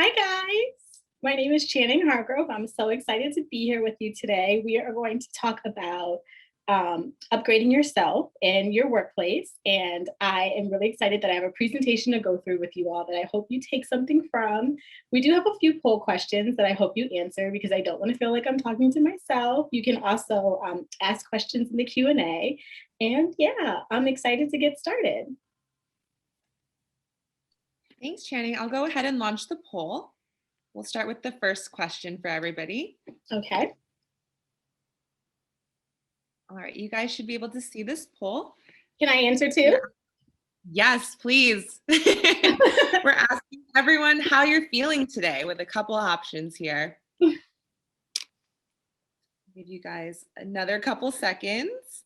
Hi, guys. My name is Channing Hargrove. I'm so excited to be here with you today. We are going to talk about upgrading yourself in your workplace. And I am really excited that I have a presentation to go through with you all that I hope you take something from. We do have a few poll questions that I hope you answer because I don't want to feel like I'm talking to myself. You can also ask questions in the Q&A. And yeah, I'm excited to get started. Thanks, Channing. I'll go ahead and launch the poll. We'll start with the first question for everybody. Okay. All right, you guys should be able to see this poll. Can I answer too? Yeah. Yes, please. We're asking everyone how you're feeling today with a couple of options here. Give you guys another couple seconds.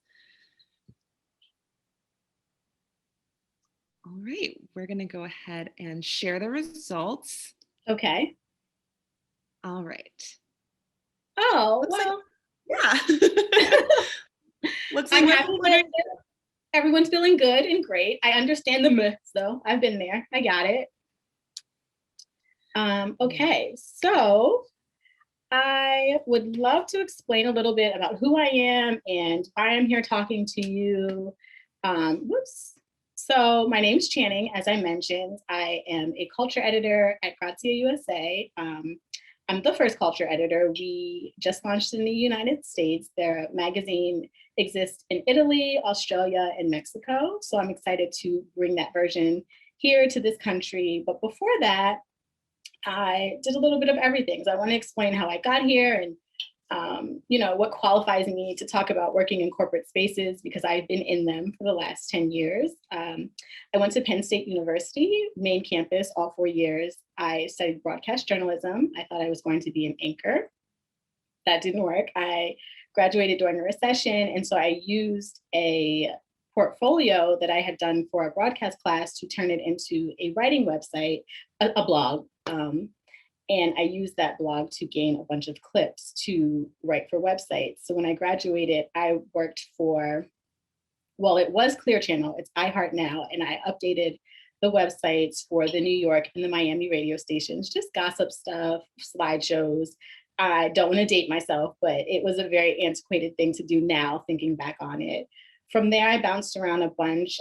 All right, we're going to go ahead and share the results. Okay. All right. Oh, well. Yeah. Looks like I'm happy that everyone's feeling good and great. I understand the myths, though. I've been there. I got it. Okay, so I would love to explain a little bit about who I am and why I'm here talking to you. So my name's Channing, as I mentioned. I am a culture editor at Grazia USA. I'm the first culture editor. We just launched in the United States. Their magazine exists in Italy, Australia, and Mexico. So I'm excited to bring that version here to this country. But before that, I did a little bit of everything. So I want to explain how I got here and what qualifies me to talk about working in corporate spaces because I've been in them for the last 10 years. I went to Penn State University, main campus, all 4 years. I studied broadcast journalism. I thought I was going to be an anchor. That didn't work. I graduated during a recession, and so I used a portfolio that I had done for a broadcast class to turn it into a writing website, a blog. And I used that blog to gain a bunch of clips to write for websites. So when I graduated, I worked for, well, it was Clear Channel, it's iHeart now, and I updated the websites for the New York and the Miami radio stations, just gossip stuff, slideshows. I don't want to date myself, but it was a very antiquated thing to do now, thinking back on it. From there, I bounced around a bunch.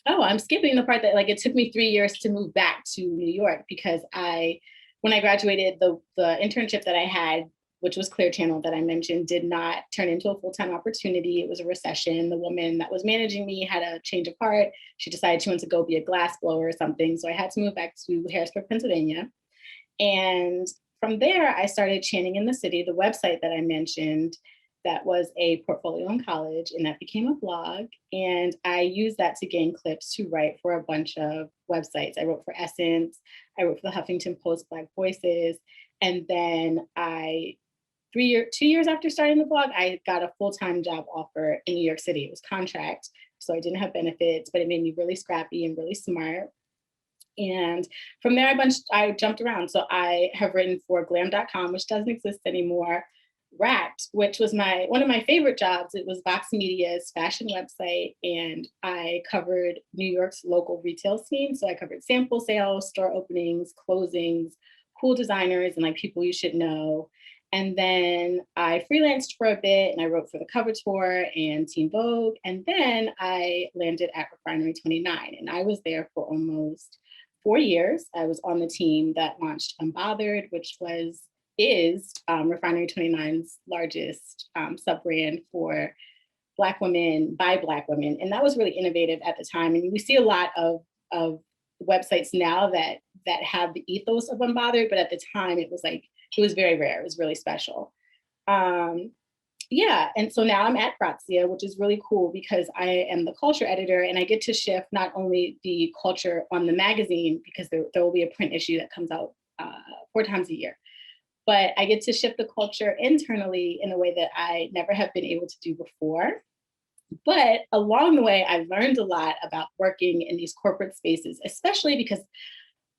I'm skipping the part that it took me 3 years to move back to New York because when I graduated, the internship that I had, which was Clear Channel that I mentioned, did not turn into a full-time opportunity. It was a recession. The woman that was managing me had a change of heart. She decided she wanted to go be a glass blower or something. So I had to move back to Harrisburg, Pennsylvania. And from there, I started Channing in the City, the website that I mentioned. That was a portfolio in college, and that became a blog. And I used that to gain clips to write for a bunch of websites. I wrote for Essence, I wrote for the Huffington Post, Black Voices. And then 2 years after starting the blog, I got a full-time job offer in New York City. It was contract, so I didn't have benefits, but it made me really scrappy and really smart. And from there, I jumped around. So I have written for glam.com, which doesn't exist anymore. Wrapped, which was one of my favorite jobs. It was Vox Media's fashion website, and I covered New York's local retail scene. So I covered sample sales, store openings, closings, cool designers, and people you should know. And then I freelanced for a bit, and I wrote for the Cover Tour and Teen Vogue. And then I landed at Refinery 29, and I was there for almost 4 years. I was on the team that launched Unbothered, which is Refinery 29's largest sub-brand for Black women by Black women. And that was really innovative at the time. And we see a lot of websites now that have the ethos of Unbothered, but at the time it was very rare. It was really special. And so now I'm at Grazia, which is really cool because I am the culture editor and I get to shift not only the culture on the magazine, because there will be a print issue that comes out 4 times a year, but I get to shift the culture internally in a way that I never have been able to do before. But along the way, I learned a lot about working in these corporate spaces, especially because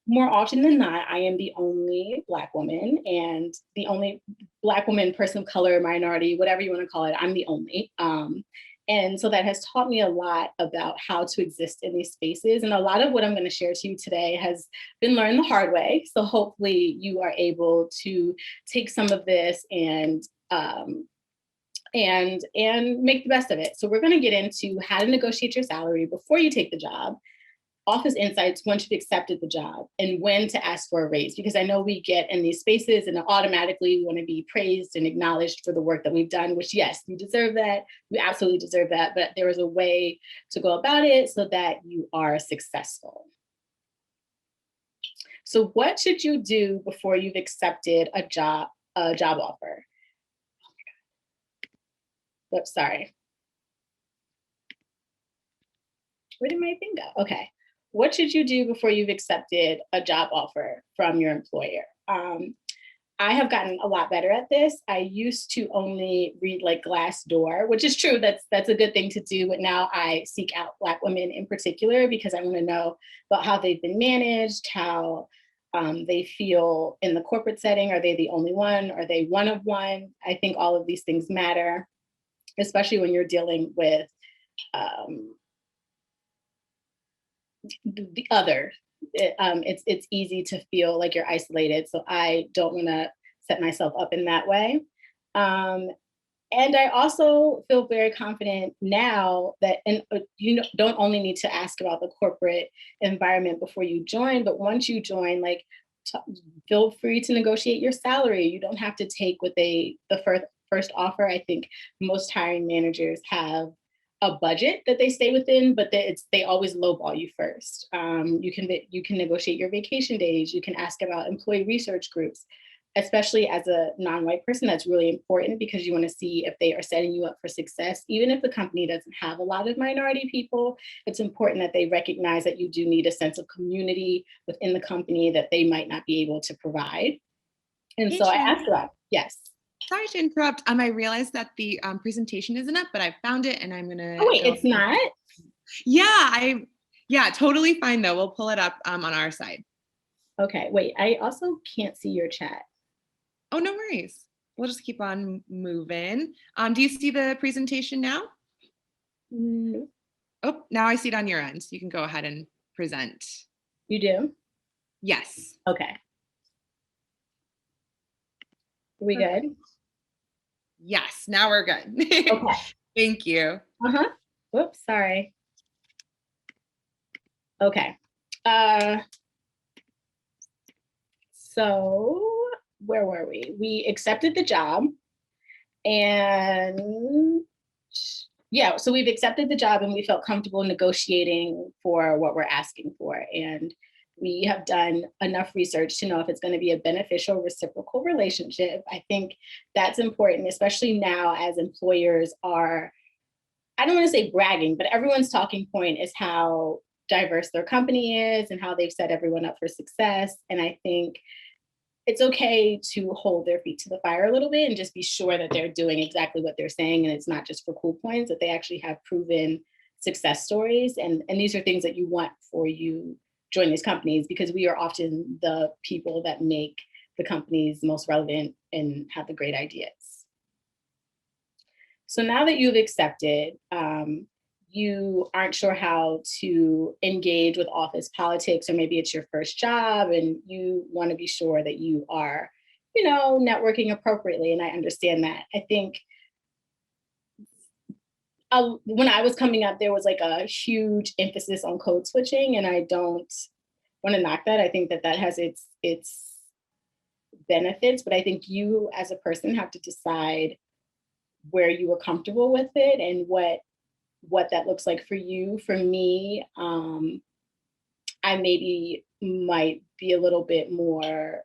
more often than not, I am the only Black woman and the only Black woman, person of color, minority, whatever you want to call it. I'm the only. And so that has taught me a lot about how to exist in these spaces. And a lot of what I'm going to share to you today has been learned the hard way. So hopefully you are able to take some of this and make the best of it. So we're going to get into how to negotiate your salary before you take the job, office insights once you've accepted the job, and when to ask for a raise. Because I know we get in these spaces and automatically we want to be praised and acknowledged for the work that we've done, which yes, you deserve that. You absolutely deserve that. But there is a way to go about it so that you are successful. So what should you do before you've accepted a job offer? Oops, sorry. Where did my thing go? Okay. What should you do before you've accepted a job offer from your employer? I have gotten a lot better at this. I used to only read like Glassdoor, which is true. That's a good thing to do. But now I seek out Black women in particular because I want to know about how they've been managed, how they feel in the corporate setting. Are they the only one? Are they one of one? I think all of these things matter, especially when you're dealing with the other. It's easy to feel like you're isolated. So I don't want to set myself up in that way. And I also feel very confident now that, and don't only need to ask about the corporate environment before you join, but once you join, like, feel free to negotiate your salary. You don't have to take the first offer. I think most hiring managers have a budget that they stay within, but they always lowball you first. You can negotiate your vacation days. You can ask about employee research groups, especially as a non-white person. That's really important because you want to see if they are setting you up for success. Even if the company doesn't have a lot of minority people, it's important that they recognize that you do need a sense of community within the company that they might not be able to provide. And Hey, so I Shannon. asked about, yes. Sorry to interrupt. I realized that the presentation isn't up, but I found it and I'm gonna Oh wait, go. it's not? Yeah, totally fine though. We'll pull it up on our side. Okay, wait, I also can't see your chat. Oh, no worries. We'll just keep on moving. Do you see the presentation now? No. Oh, now I see it on your end. So you can go ahead and present. You do? Yes. Okay. Are we Perfect. good? Yes, now we're good. Okay. Thank you. Uh-huh. Whoops, sorry. Okay. So where were we? We accepted the job, and yeah, so we've accepted the job and we felt comfortable negotiating for what we're asking for. And we have done enough research to know if it's going to be a beneficial reciprocal relationship. I think that's important, especially now as employers are, I don't want to say bragging, but everyone's talking point is how diverse their company is and how they've set everyone up for success. And I think it's okay to hold their feet to the fire a little bit and just be sure that they're doing exactly what they're saying. And it's not just for cool points, that they actually have proven success stories. And these are things that you want before you join these companies, because we are often the people that make the companies most relevant and have the great ideas. So now that you've accepted, you aren't sure how to engage with office politics, or maybe it's your first job and you want to be sure that you are, networking appropriately. And I understand that. I think when I was coming up, there was like a huge emphasis on code switching, and I don't want to knock that. I think that has its benefits, but I think you as a person have to decide where you are comfortable with it and what that looks like for you. For me, I maybe might be a little bit more,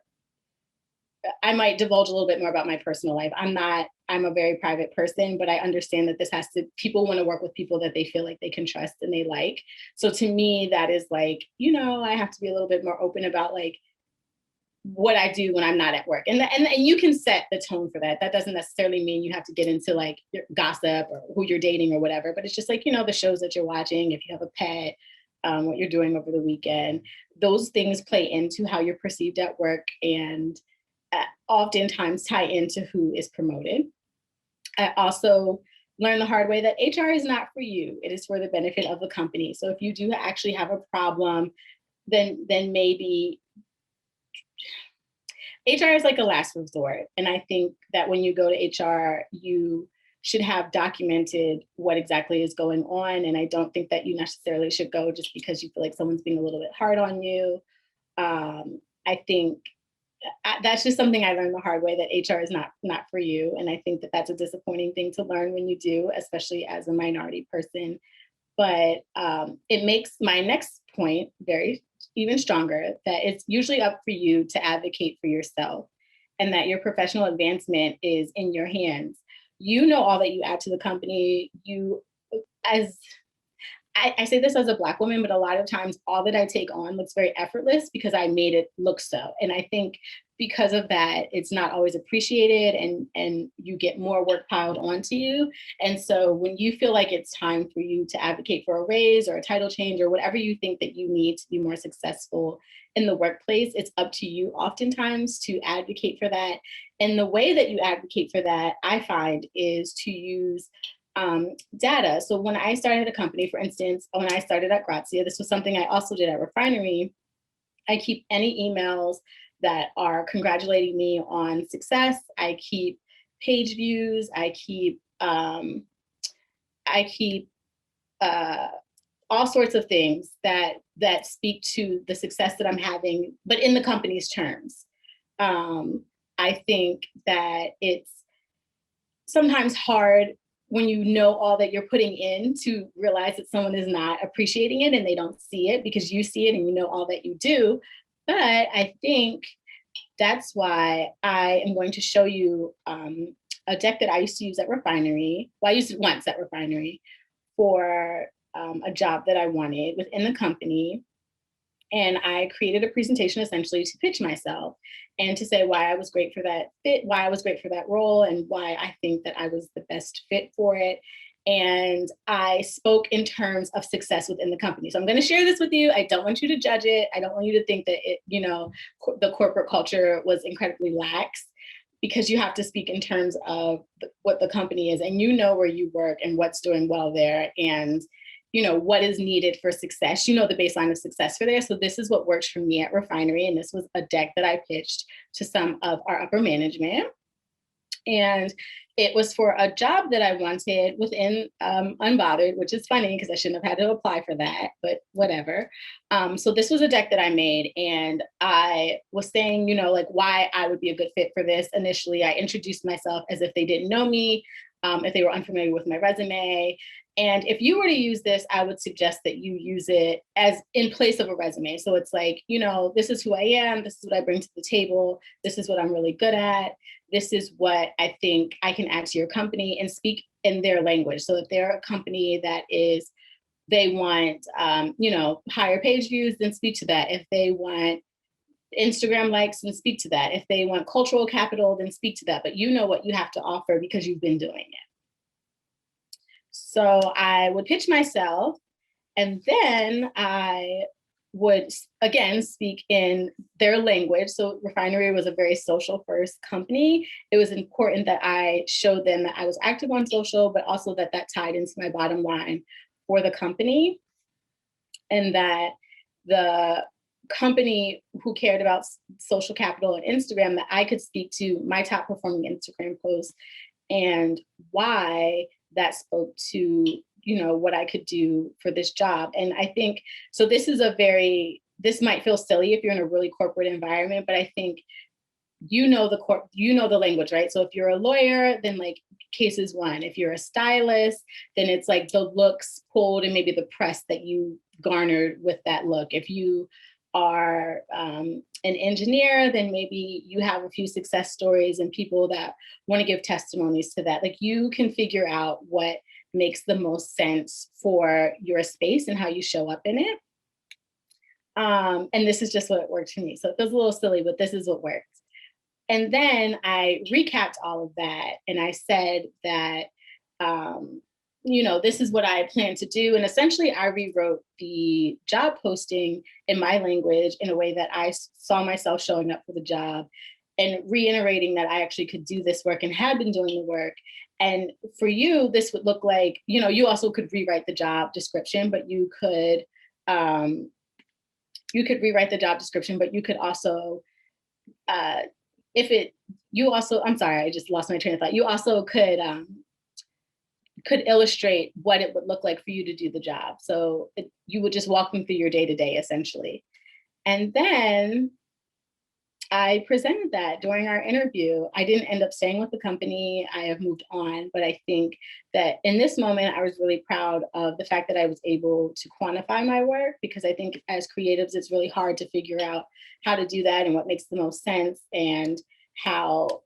I might divulge a little bit more about my personal life. I'm a very private person, but I understand that people want to work with people that they feel like they can trust and they like. So to me, that is like, I have to be a little bit more open about like what I do when I'm not at work. And you can set the tone for that. That doesn't necessarily mean you have to get into like your gossip or who you're dating or whatever, but it's just like, the shows that you're watching, if you have a pet, what you're doing over the weekend, those things play into how you're perceived at work and oftentimes tie into who is promoted. I also learned the hard way that HR is not for you. It is for the benefit of the company. So if you do actually have a problem, then maybe HR is like a last resort. And I think that when you go to HR, you should have documented what exactly is going on. And I don't think that you necessarily should go just because you feel like someone's being a little bit hard on you. I think that's just something I learned the hard way, that HR is not for you. And I think that that's a disappointing thing to learn when you do, especially as a minority person. But it makes my next point very even stronger, that it's usually up for you to advocate for yourself and that your professional advancement is in your hands. You know all that you add to the company. As I say this as a Black woman, but a lot of times all that I take on looks very effortless because I made it look so. And I think because of that, it's not always appreciated, and you get more work piled onto you. And so when you feel like it's time for you to advocate for a raise or a title change or whatever you think that you need to be more successful in the workplace, it's up to you oftentimes to advocate for that. And the way that you advocate for that, I find, is to use data. So when I started a company, for instance, when I started at Grazia, this was something I also did at Refinery. I keep any emails that are congratulating me on success. I keep page views. I keep all sorts of things that speak to the success that I'm having, but in the company's terms. I think that it's sometimes hard when you know all that you're putting in to realize that someone is not appreciating it and they don't see it because you see it and you know all that you do. But I think that's why I am going to show you a deck that I used to use at Refinery. Well, I used it once at Refinery for a job that I wanted within the company. And I created a presentation essentially to pitch myself and to say why I was great for that fit, why I was great for that role, and why I think that I was the best fit for it. And I spoke in terms of success within the company. So I'm going to share this with you. I don't want you to judge it. I don't want you to think that the corporate culture was incredibly lax, because you have to speak in terms of what the company is, and you know where you work and what's doing well there, and what is needed for success. You know the baseline of success for there. So this is what works for me at Refinery. And this was a deck that I pitched to some of our upper management. And it was for a job that I wanted within Unbothered, which is funny because I shouldn't have had to apply for that, but whatever. So this was a deck that I made, and I was saying, why I would be a good fit for this. Initially, I introduced myself as if they didn't know me, if they were unfamiliar with my resume. And if you were to use this, I would suggest that you use it as in place of a resume. So it's like, this is who I am. This is what I bring to the table. This is what I'm really good at. This is what I think I can add to your company, and speak in their language. So if they're a company that they want, higher page views, then speak to that. If they want Instagram likes, then speak to that. If they want cultural capital, then speak to that. But you know what you have to offer because you've been doing it. So I would pitch myself, and then I would, again, speak in their language. So Refinery was a very social first company. It was important that I showed them that I was active on social, but also that tied into my bottom line for the company, and that the company who cared about social capital and Instagram, that I could speak to my top performing Instagram posts and why that spoke to, what I could do for this job. And I think, so this this might feel silly if you're in a really corporate environment, but I think the language, right? So if you're a lawyer, then like case is one. If you're a stylist, then it's like the looks pulled and maybe the press that you garnered with that look. If you are an engineer, then maybe you have a few success stories and people that want to give testimonies to that. Like you can figure out what makes the most sense for your space and how you show up in it. And this is just what worked for me. So it feels a little silly, but this is what works. And then I recapped all of that, and I said that, this is what I plan to do. And essentially I rewrote the job posting in my language in a way that I saw myself showing up for the job, and reiterating that I actually could do this work and had been doing the work, And for you, this would look like, you also could rewrite the job description, but you could rewrite the job description, but you could also, uh, if it, you also, I'm sorry, I just lost my train of thought. You also could illustrate what it would look like for you to do the job. So you would just walk them through your day to day, essentially. And then I presented that during our interview. I didn't end up staying with the company. I have moved on, but I think that in this moment, I was really proud of the fact that I was able to quantify my work, because I think as creatives, it's really hard to figure out how to do that and what makes the most sense, and how,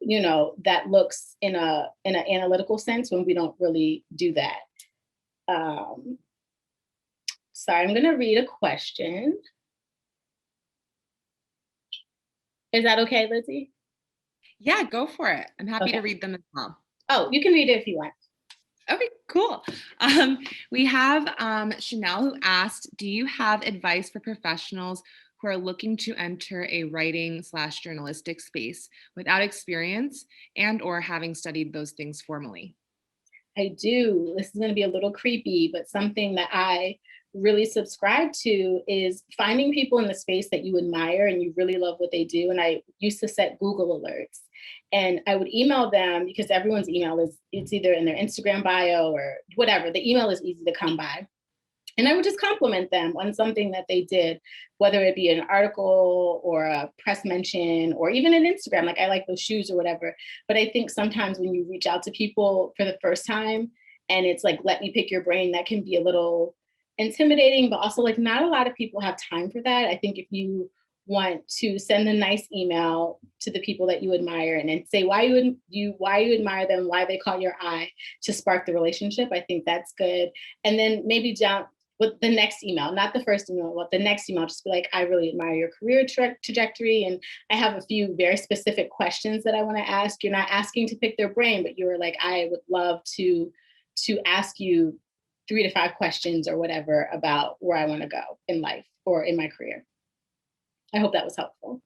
that looks in an analytical sense when we don't really do that. Um, sorry, I'm going to read a question. Is that okay, Lizzie? Yeah, go for it. I'm happy Okay. to read them as well. Oh, you can read it if you want. Okay, cool. We have Chanel, who asked, do you have advice for professionals who are looking to enter a writing/journalistic space without experience and or having studied those things formally? I do. This is going to be a little creepy, but something that I really subscribe to is finding people in the space that you admire and you really love what they do. And I used to set Google alerts, and I would email them, because everyone's email it's either in their Instagram bio or whatever. The email is easy to come by. And I would just compliment them on something that they did, whether it be an article or a press mention or even an Instagram, like I like those shoes or whatever. But I think sometimes when you reach out to people for the first time and it's like, let me pick your brain, that can be a little intimidating, but also like not a lot of people have time for that. I think if you want to send a nice email to the people that you admire and then say why you admire them, why they caught your eye, to spark the relationship, I think that's good. And then maybe jump with the next email, not the first email, but the next email, just be like, I really admire your career trajectory. And I have a few very specific questions that I want to ask. You're not asking to pick their brain, but you're like, I would love to ask you 3 to 5 questions or whatever about where I want to go in life or in my career. I hope that was helpful.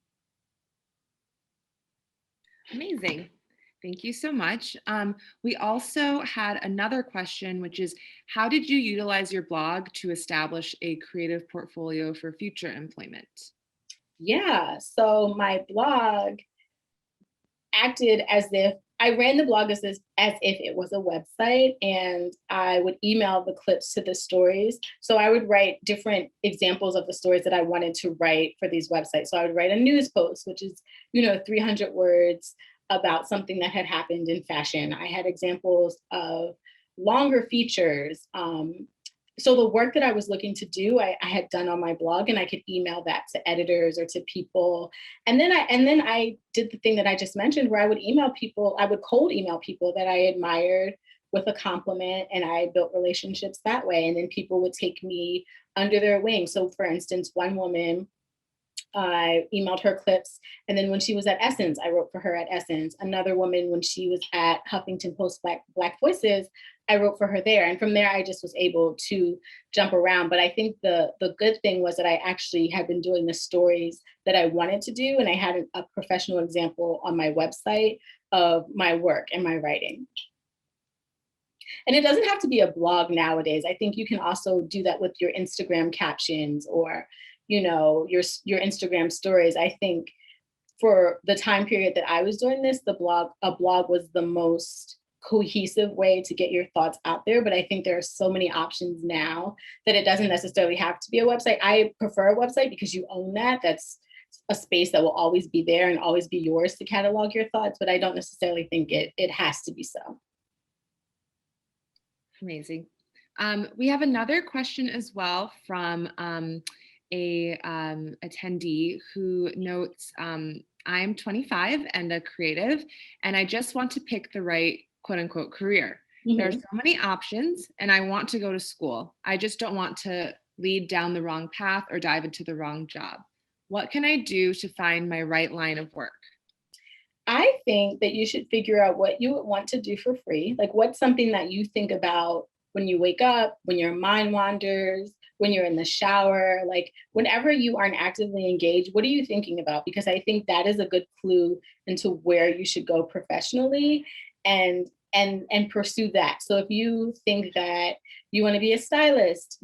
Amazing. Thank you so much. We also had another question, which is, how did you utilize your blog to establish a creative portfolio for future employment? Yeah, so my blog acted as if I ran the blog as if it was a website, and I would email the clips to the stories. So I would write different examples of the stories that I wanted to write for these websites. So I would write a news post, which is, 300 words about something that had happened in fashion. I had examples of longer features. So the work that I was looking to do, I had done on my blog, and I could email that to editors or to people. And then I did the thing that I just mentioned, where I would email people, I would cold email people that I admired with a compliment, and I built relationships that way. And then people would take me under their wing. So for instance, one woman, I emailed her clips. And then when she was at Essence, I wrote for her at Essence. Another woman, when she was at Huffington Post Black Voices, I wrote for her there. And from there, I just was able to jump around. But I think the good thing was that I actually had been doing the stories that I wanted to do. And I had a professional example on my website of my work and my writing. And it doesn't have to be a blog nowadays. I think you can also do that with your Instagram captions or, your Instagram stories. I think for the time period that I was doing this, a blog was the most cohesive way to get your thoughts out there. But I think there are so many options now that it doesn't necessarily have to be a website. I prefer a website because you own that. That's a space that will always be there and always be yours to catalog your thoughts. But I don't necessarily think it has to be so. Amazing. We have another question as well from a attendee who notes, I'm 25 and a creative, and I just want to pick the right quote unquote career. There are so many options, and I want to go to school. I just don't want to lead down the wrong path or dive into the wrong job. What can I do to find my right line of work? I think that you should figure out what you would want to do for free. Like, what's something that you think about when you wake up, when your mind wanders, when you're in the shower, like whenever you aren't actively engaged, what are you thinking about? Because I think that is a good clue into where you should go professionally. And and pursue that. So if you think that you want to be a stylist,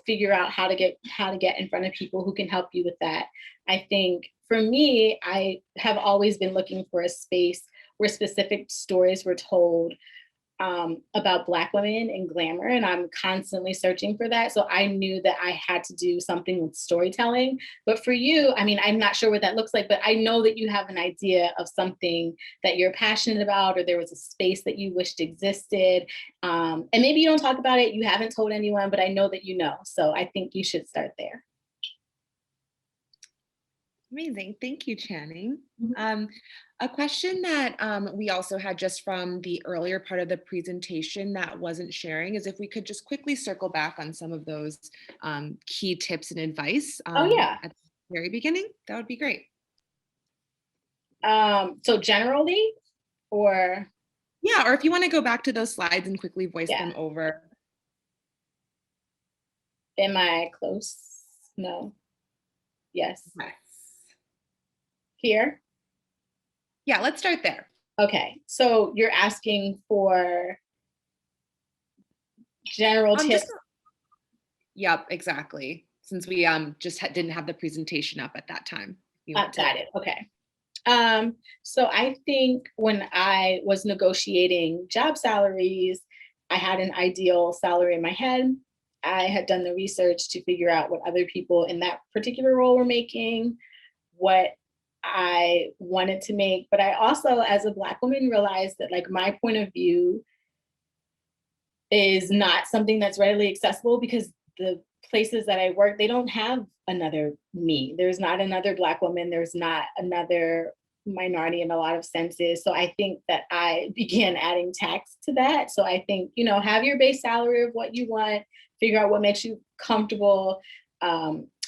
figure out how to get in front of people who can help you with that. I think for me, I have always been looking for a space where specific stories were told about Black women and glamour, and I'm constantly searching for that. So I knew that I had to do something with storytelling. But for you, I mean, I'm not sure what that looks like, but I know that you have an idea of something that you're passionate about, or there was a space that you wished existed. And maybe you don't talk about it, you haven't told anyone, but I know that you know. So I think you should start there. Amazing. Thank you, Channing. Mhm. A question that we also had just from the earlier part of the presentation that wasn't sharing is if we could just quickly circle back on some of those key tips and advice Oh, yeah. at the very beginning, that would be great. So generally, or Yeah, or if you want to go back to those slides and quickly voice yeah, them over. am I close? No. Yes. Yes. Here. Yeah, let's start there. Okay. So you're asking for general Just tips. Yep, exactly. Since we just didn't have the presentation up at that time. You want to. Got it. Okay. So I think when I was negotiating job salaries, I had an ideal salary in my head. I had done the research to figure out what other people in that particular role were making, what I wanted to make. But I also, as a Black woman, realized that like my point of view is not something that's readily accessible because the places that I work, they don't have another me. There's not another Black woman. There's not another minority in a lot of senses. So I think that I began adding tax to that. So I think, have your base salary of what you want, figure out what makes you comfortable,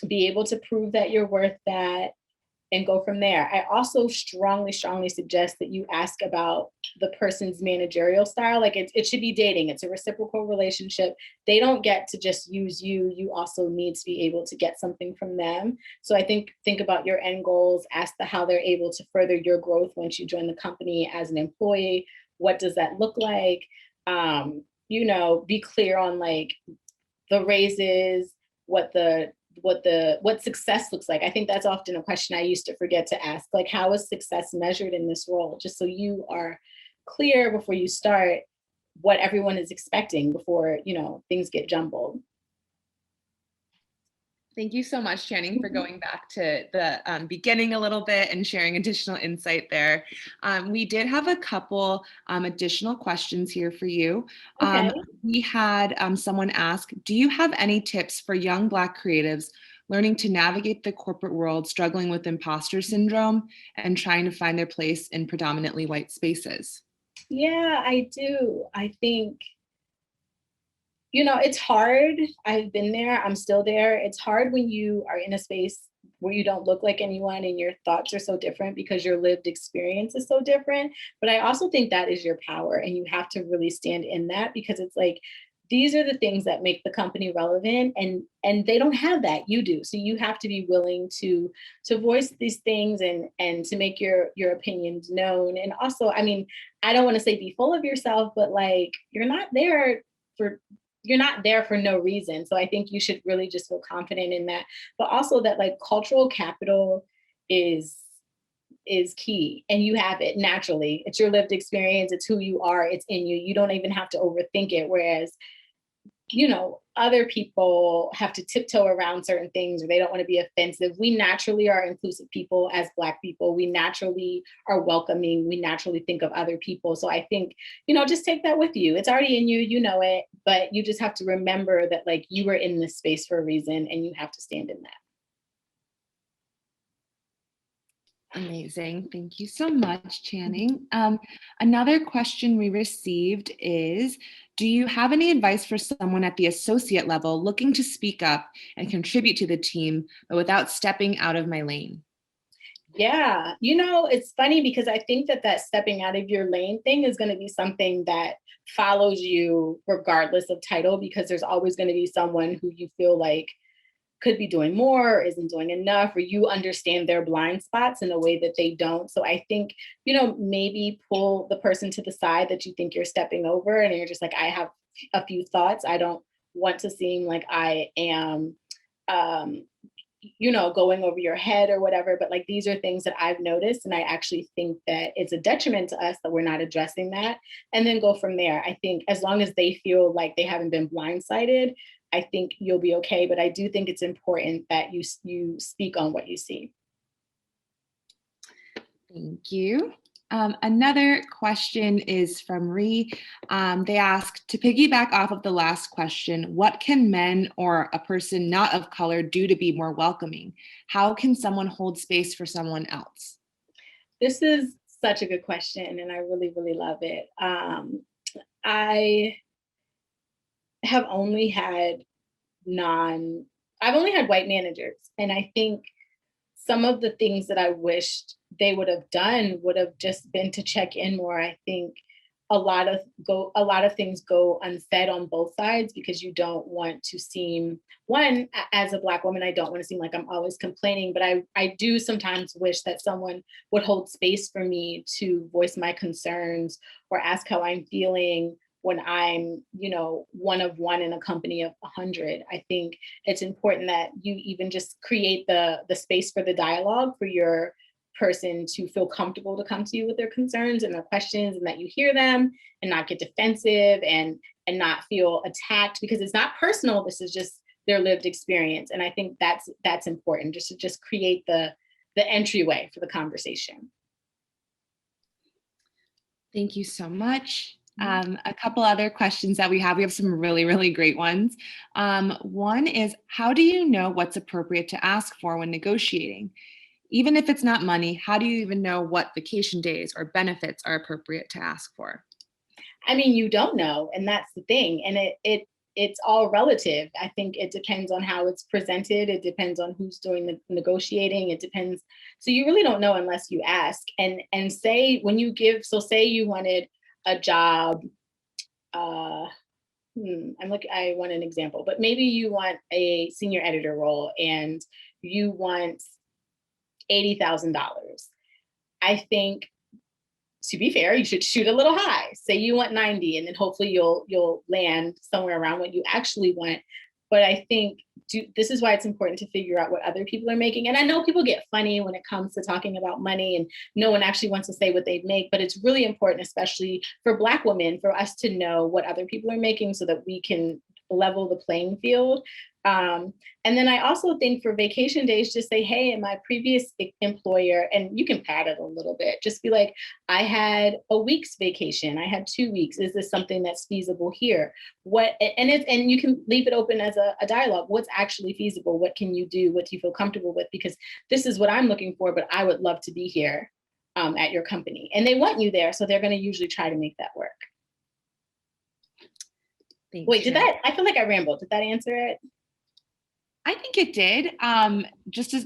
be able to prove that you're worth that, and go from there. I also strongly, strongly suggest that you ask about the person's managerial style. Like it should be dating. It's a reciprocal relationship. They don't get to just use you. You also need to be able to get something from them. So I think about your end goals, ask how they're able to further your growth once you join the company as an employee. What does that look like? Be clear on like the raises, what success looks like. I think that's often a question I used to forget to ask. Like, how is success measured in this role? Just so you are clear before you start what everyone is expecting before, things get jumbled. Thank you so much, Channing, for going back to the beginning a little bit and sharing additional insight there. We did have a couple additional questions here for you. Okay. We had someone ask, do you have any tips for young Black creatives learning to navigate the corporate world, struggling with imposter syndrome and trying to find their place in predominantly white spaces? Yeah, I do. I think it's hard. I've been there. I'm still there. It's hard when you are in a space where you don't look like anyone and your thoughts are so different because your lived experience is so different. But I also think that is your power and you have to really stand in that because it's like these are the things that make the company relevant and they don't have that. You do. So you have to be willing to voice these things and to make your opinions known. And also, I mean, I don't want to say be full of yourself, but like for you're not there for no reason. So I think you should really just feel confident in that. But also that like cultural capital is key and you have it naturally. It's your lived experience, it's who you are, it's in you. You don't even have to overthink it. Whereas, other people have to tiptoe around certain things or they don't want to be offensive. We naturally are inclusive people as Black people. We naturally are welcoming. We naturally think of other people. So I think, just take that with you. It's already in you, you know it, but you just have to remember that like you were in this space for a reason and you have to stand in that. Amazing. Thank you so much, Channing. Another question we received is, do you have any advice for someone at the associate level looking to speak up and contribute to the team, but without stepping out of my lane? Yeah, it's funny because I think that stepping out of your lane thing is going to be something that follows you regardless of title because there's always going to be someone who you feel like could be doing more or isn't doing enough, or you understand their blind spots in a way that they don't. So I think, maybe pull the person to the side that you think you're stepping over, and you're just like, I have a few thoughts. I don't want to seem like I am um going over your head or whatever, but like these are things that I've noticed, and I actually think that it's a detriment to us that we're not addressing that, and then go from there. I think as long as they feel like they haven't been blindsided, I think you'll be okay. But I do think it's important that you speak on what you see. Thank you. Another question is from Ree. They ask, to piggyback off of the last question, what can men or a person not of color do to be more welcoming? How can someone hold space for someone else? This is such a good question, and I really, really love it. I have only had non, I've only had white managers, and I think some of the things that I wished they would have done would have just been to check in more. I think a lot of things go unsaid on both sides because you don't want to seem, one, as a Black woman, I don't want to seem like I'm always complaining, but I do sometimes wish that someone would hold space for me to voice my concerns or ask how I'm feeling when I'm, one of one in a company of 100. I think it's important that you even just create the space for the dialogue for your person to feel comfortable to come to you with their concerns and their questions, and that you hear them and not get defensive and not feel attacked, because it's not personal. This is just their lived experience. And I think that's important, just to just create the entryway for the conversation. Thank you so much. A couple other questions that we have some really, really great ones. One is, how do you know what's appropriate to ask for when negotiating? Even if it's not money, how do you even know what vacation days or benefits are appropriate to ask for? I mean, you don't know, and that's the thing. And it's all relative. I think it depends on how it's presented. It depends on who's doing the negotiating. It depends. So you really don't know unless you ask. And say when you give, so say you wanted a job. I want an example, but maybe you want a senior editor role and you want $80,000. I think, to be fair, you should shoot a little high. Say you want 90, and then hopefully you'll land somewhere around what you actually want. But I think this is why it's important to figure out what other people are making. And I know people get funny when it comes to talking about money, and no one actually wants to say what they make, but it's really important, especially for Black women, for us to know what other people are making so that we can level the playing field. And then I also think for vacation days, just say, hey, in my previous employer, and you can pad it a little bit, just be like, I had a week's vacation, I had 2 weeks. Is this something that's feasible here? And you can leave it open as a dialogue. What's actually feasible? What can you do? What do you feel comfortable with? Because this is what I'm looking for, but I would love to be here at your company. And they want you there, so they're going to usually try to make that work. Thanks, wait, I feel like I rambled. Did that answer it? I think it did. Just to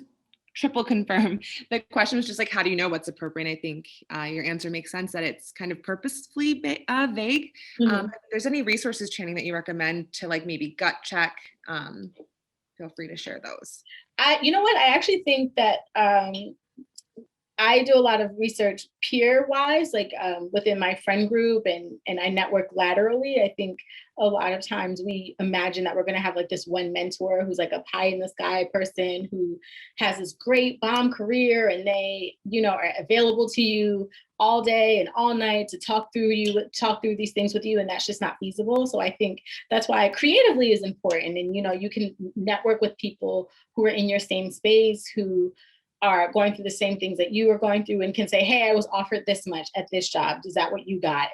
triple confirm, the question was just like, how do you know what's appropriate? I think your answer makes sense, that it's kind of purposefully vague. If there's any resources, Channing, that you recommend to like maybe gut check, feel free to share those. You know what? I actually think that I do a lot of research peer-wise, like within my friend group, and I network laterally. I think a lot of times we imagine that we're going to have like this one mentor who's like a pie in the sky person who has this great bomb career, and they, are available to you all day and all night to talk through these things with you, and that's just not feasible. So I think that's why creatively is important, and you can network with people who are in your same space, who are going through the same things that you are going through, and can say, hey, I was offered this much at this job. Is that what you got?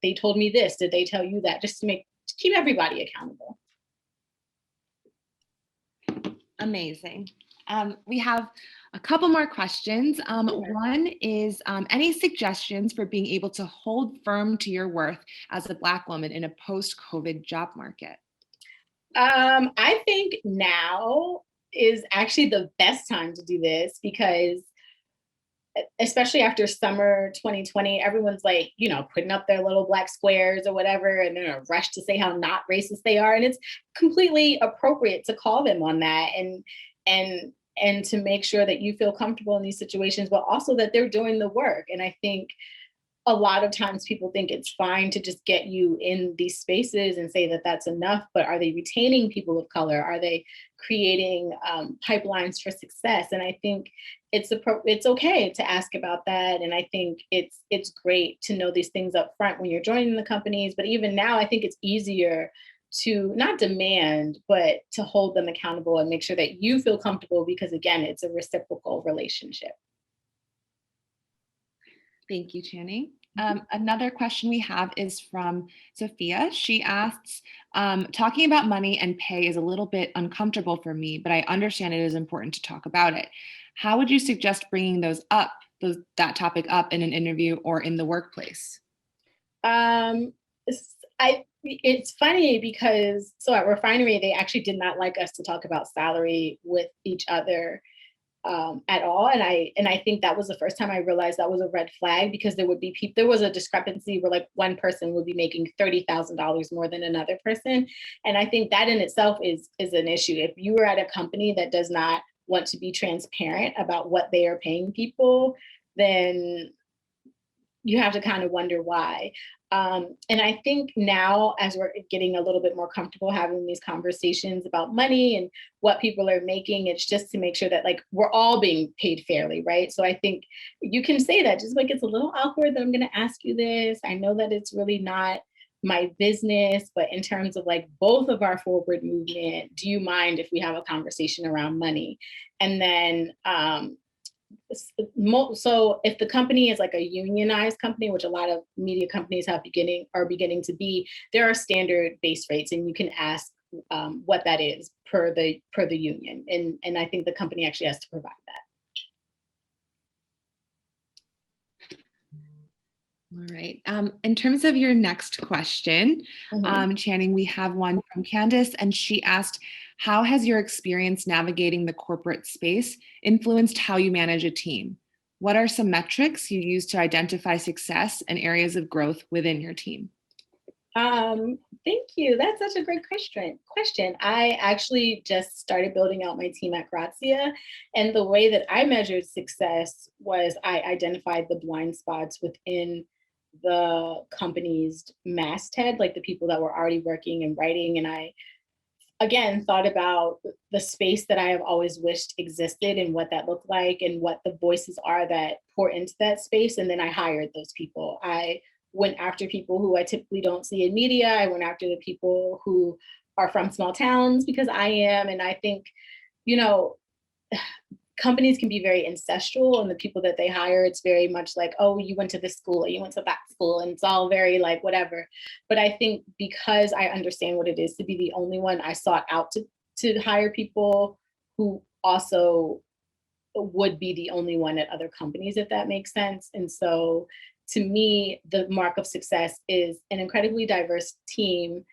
They told me this. Did they tell you that? Just to keep everybody accountable. Amazing. We have a couple more questions. One is, any suggestions for being able to hold firm to your worth as a Black woman in a post-COVID job market? I think now is actually the best time to do this, because especially after summer 2020, everyone's like, putting up their little black squares or whatever, and they're in a rush to say how not racist they are. And it's completely appropriate to call them on that, and to make sure that you feel comfortable in these situations, but also that they're doing the work. And I think a lot of times people think it's fine to just get you in these spaces and say that that's enough, but are they retaining people of color? Are they creating pipelines for success? And I think it's okay to ask about that. And I think it's great to know these things up front when you're joining the companies. But even now, I think it's easier to not demand, but to hold them accountable and make sure that you feel comfortable, because again, it's a reciprocal relationship. Thank you, Channing. Another question we have is from Sophia. She asks, talking about money and pay is a little bit uncomfortable for me, but I understand it is important to talk about it. How would you suggest bringing that topic up in an interview or in the workplace? It's funny because at Refinery, they actually did not like us to talk about salary with each other at all. And I think that was the first time I realized that was a red flag, because there was a discrepancy where like one person would be making $30,000 more than another person. And I think that in itself is an issue. If you are at a company that does not want to be transparent about what they are paying people, then you have to kind of wonder why. And I think now, as we're getting a little bit more comfortable having these conversations about money and what people are making, it's just to make sure that like we're all being paid fairly, right? So I think you can say that, just like, it's a little awkward that I'm going to ask you this. I know that it's really not my business, but in terms of like both of our forward movement, do you mind if we have a conversation around money? And then so if the company is like a unionized company, which a lot of media companies are beginning to be, there are standard base rates, and you can ask what that is per the union, and I think the company actually has to provide that. All right. In terms of your next question, Channing, we have one from Candace, and she asked, how has your experience navigating the corporate space influenced how you manage a team? What are some metrics you use to identify success and areas of growth within your team? Thank you. That's such a great question. I actually just started building out my team at Grazia, and the way that I measured success was I identified the blind spots within the company's masthead, like the people that were already working and writing. And I, again, thought about the space that I have always wished existed and what that looked like and what the voices are that pour into that space. And then I hired those people. I went after people who I typically don't see in media. I went after the people who are from small towns, because I am. And I think, you know, companies can be very ancestral, and the people that they hire, it's very much like, oh, you went to this school or you went to that school, and it's all very like whatever. But I think because I understand what it is to be the only one, I sought out to hire people who also would be the only one at other companies, if that makes sense. And so to me, the mark of success is an incredibly diverse team,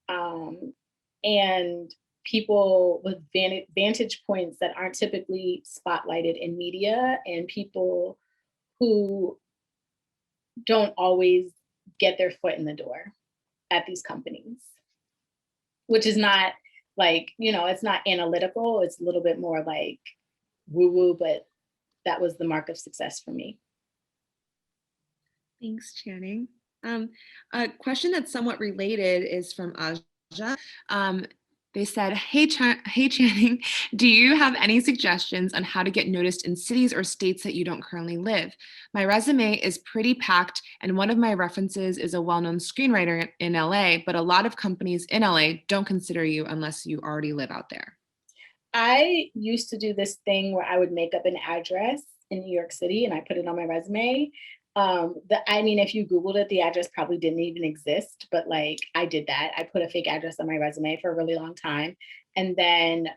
and people with vantage points that aren't typically spotlighted in media, and people who don't always get their foot in the door at these companies, which is not like, it's not analytical. It's a little bit more like woo woo, but that was the mark of success for me. Thanks, Channing. A question that's somewhat related is from Aja. They said, hey, Channing, do you have any suggestions on how to get noticed in cities or states that you don't currently live? My resume is pretty packed, and one of my references is a well-known screenwriter in LA, but a lot of companies in LA don't consider you unless you already live out there. I used to do this thing where I would make up an address in New York City and I put it on my resume. If you Googled it, the address probably didn't even exist, but like I did that. I put a fake address on my resume for a really long time. And then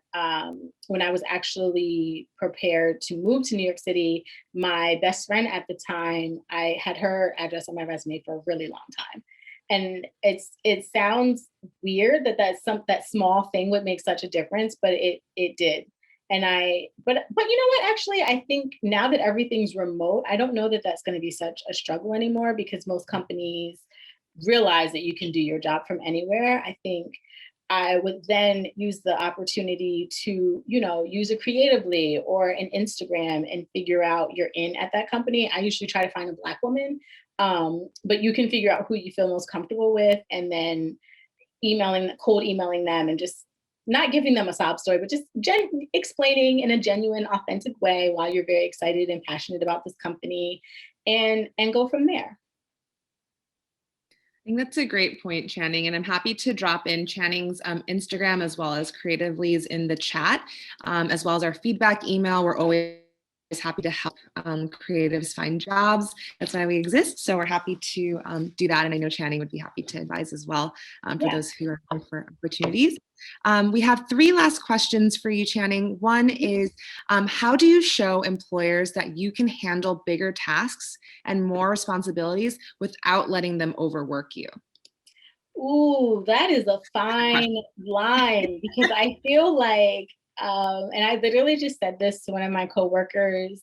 when I was actually prepared to move to New York City, my best friend at the time, I had her address on my resume for a really long time. And it sounds weird that that small thing would make such a difference, but it did. But you know what? Actually, I think now that everything's remote, I don't know that that's going to be such a struggle anymore because most companies realize that you can do your job from anywhere. I think I would then use the opportunity to, use it creatively or an Instagram and figure out you're in at that company. I usually try to find a Black woman, but you can figure out who you feel most comfortable with and then cold emailing them and just not giving them a sob story, but just explaining in a genuine, authentic way why you're very excited and passionate about this company, and go from there. I think that's a great point, Channing, and I'm happy to drop in Channing's Instagram as well as Creatively's in the chat, as well as our feedback email. We're always happy to help creatives find jobs. That's why we exist. So we're happy to do that. And I know Channing would be happy to advise as well for those who are looking for opportunities. We have 3 last questions for you, Channing. One is, how do you show employers that you can handle bigger tasks and more responsibilities without letting them overwork you? Ooh, that is a fine line because I feel like, and I literally just said this to one of my coworkers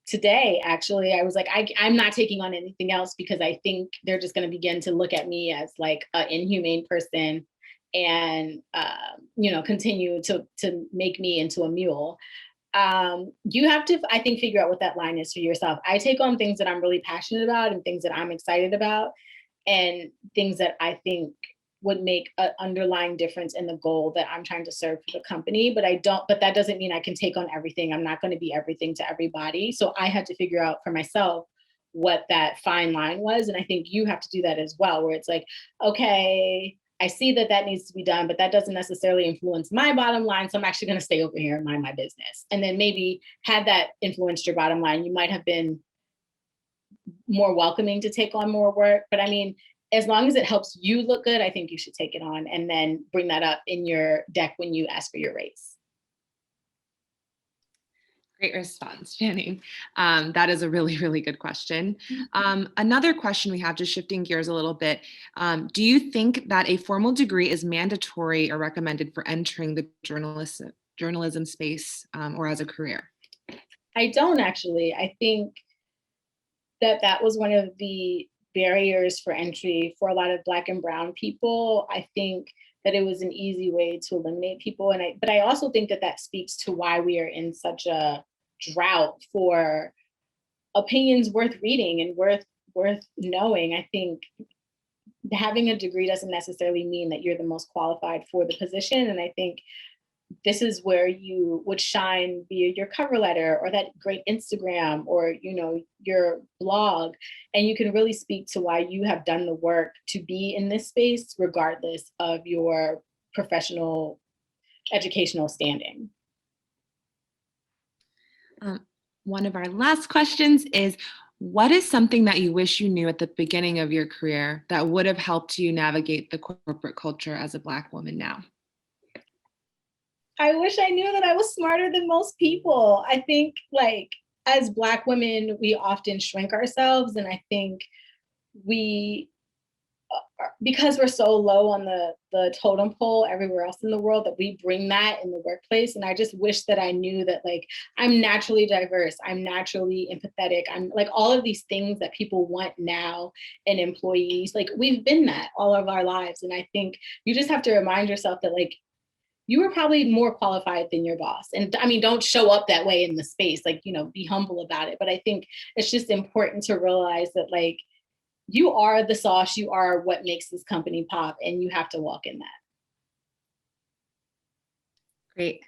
today. Actually, I was like, I'm not taking on anything else because I think they're just going to begin to look at me as like an inhumane person, and continue to make me into a mule. You have to, I think, figure out what that line is for yourself. I take on things that I'm really passionate about and things that I'm excited about and things that I think would make an underlying difference in the goal that I'm trying to serve for the company. But that doesn't mean I can take on everything. I'm not going to be everything to everybody. So I had to figure out for myself what that fine line was. And I think you have to do that as well, where it's like, okay, I see that that needs to be done, but that doesn't necessarily influence my bottom line. So I'm actually going to stay over here and mind my business. And then maybe had that influenced your bottom line, you might have been more welcoming to take on more work. But I mean, as long as it helps you look good, I think you should take it on and then bring that up in your deck when you ask for your raise. Great response, Channing. That is a really, really good question. Another question we have, just shifting gears a little bit. Do you think that a formal degree is mandatory or recommended for entering the journalism space or as a career? I don't actually. I think that was one of the barriers for entry for a lot of Black and Brown people. I think that it was an easy way to eliminate people, but I also think that that speaks to why we are in such a drought for opinions worth reading and worth knowing. I think having a degree doesn't necessarily mean that you're the most qualified for the position, and I think this is where you would shine via your cover letter or that great Instagram or your blog, and you can really speak to why you have done the work to be in this space regardless of your professional educational standing. One of our last questions is, what is something that you wish you knew at the beginning of your career that would have helped you navigate the corporate culture as a Black woman now? I wish I knew that I was smarter than most people. I think, like, as Black women, we often shrink ourselves. And I think we, because we're so low on the totem pole everywhere else in the world, that we bring that in the workplace. And I just wish that I knew that, like, I'm naturally diverse, I'm naturally empathetic, I'm like all of these things that people want now in employees. Like, we've been that all of our lives. And I think you just have to remind yourself that, like, you were probably more qualified than your boss. And I mean, don't show up that way in the space, like, be humble about it. But I think it's just important to realize that, like, you are the sauce, you are what makes this company pop, and you have to walk in that. Great.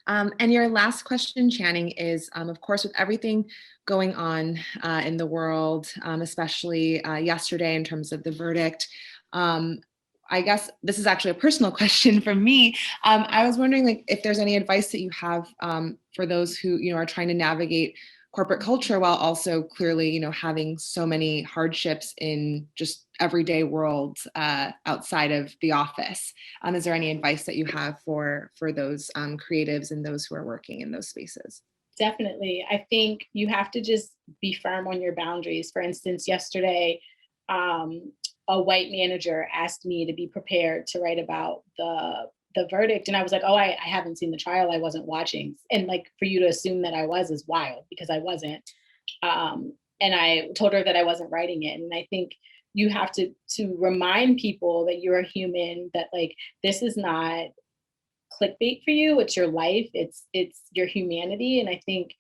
And your last question, Channing, is, of course, with everything going on in the world, especially yesterday in terms of the verdict, I guess this is actually a personal question from me. I was wondering, like, if there's any advice that you have for those who, are trying to navigate corporate culture while also clearly, having so many hardships in just everyday world outside of the office. Is there any advice that you have for those creatives and those who are working in those spaces? Definitely. I think you have to just be firm on your boundaries. For instance, yesterday, a white manager asked me to be prepared to write about the the verdict, and I was like, oh, I haven't seen the trial. I wasn't watching. And like for you to assume that I was is wild because I wasn't. And I told her that I wasn't writing it. And I think you have to remind people that you're a human, that like this is not clickbait for you. It's your life. It's your humanity. And I think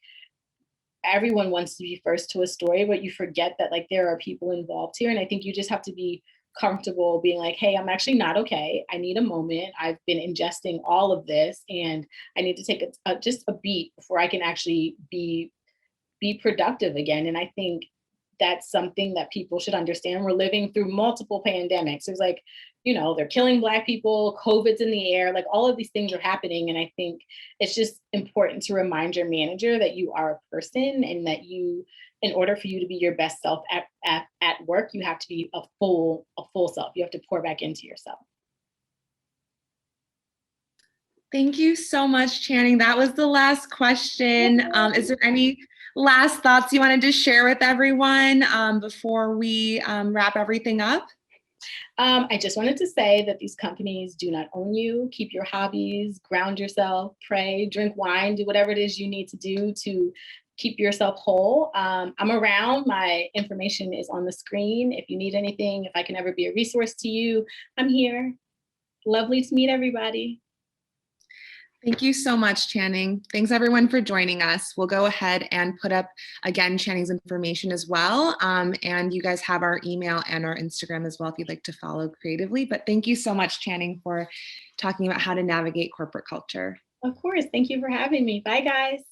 everyone wants to be first to a story, but you forget that like there are people involved here. And I think you just have to be comfortable being like, hey, I'm actually not okay. I need a moment. I've been ingesting all of this and I need to take just a beat before I can actually be productive again. And I think that's something that people should understand. We're living through multiple pandemics. There's like, they're killing Black people, COVID's in the air, like all of these things are happening. And I think it's just important to remind your manager that you are a person and that in order for you to be your best self at work, you have to be a full self. You have to pour back into yourself. Thank you so much, Channing. That was the last question. Is there any last thoughts you wanted to share with everyone before we wrap everything up? I just wanted to say that these companies do not own you. Keep your hobbies, ground yourself, pray, drink wine, do whatever it is you need to do to keep yourself whole. I'm around. My information is on the screen. If you need anything, if I can ever be a resource to you, I'm here. Lovely to meet everybody. Thank you so much, Channing. Thanks everyone for joining us. We'll go ahead and put up, again, Channing's information as well. And you guys have our email and our Instagram as well if you'd like to follow creatively. But thank you so much, Channing, for talking about how to navigate corporate culture. Of course. Thank you for having me. Bye, guys.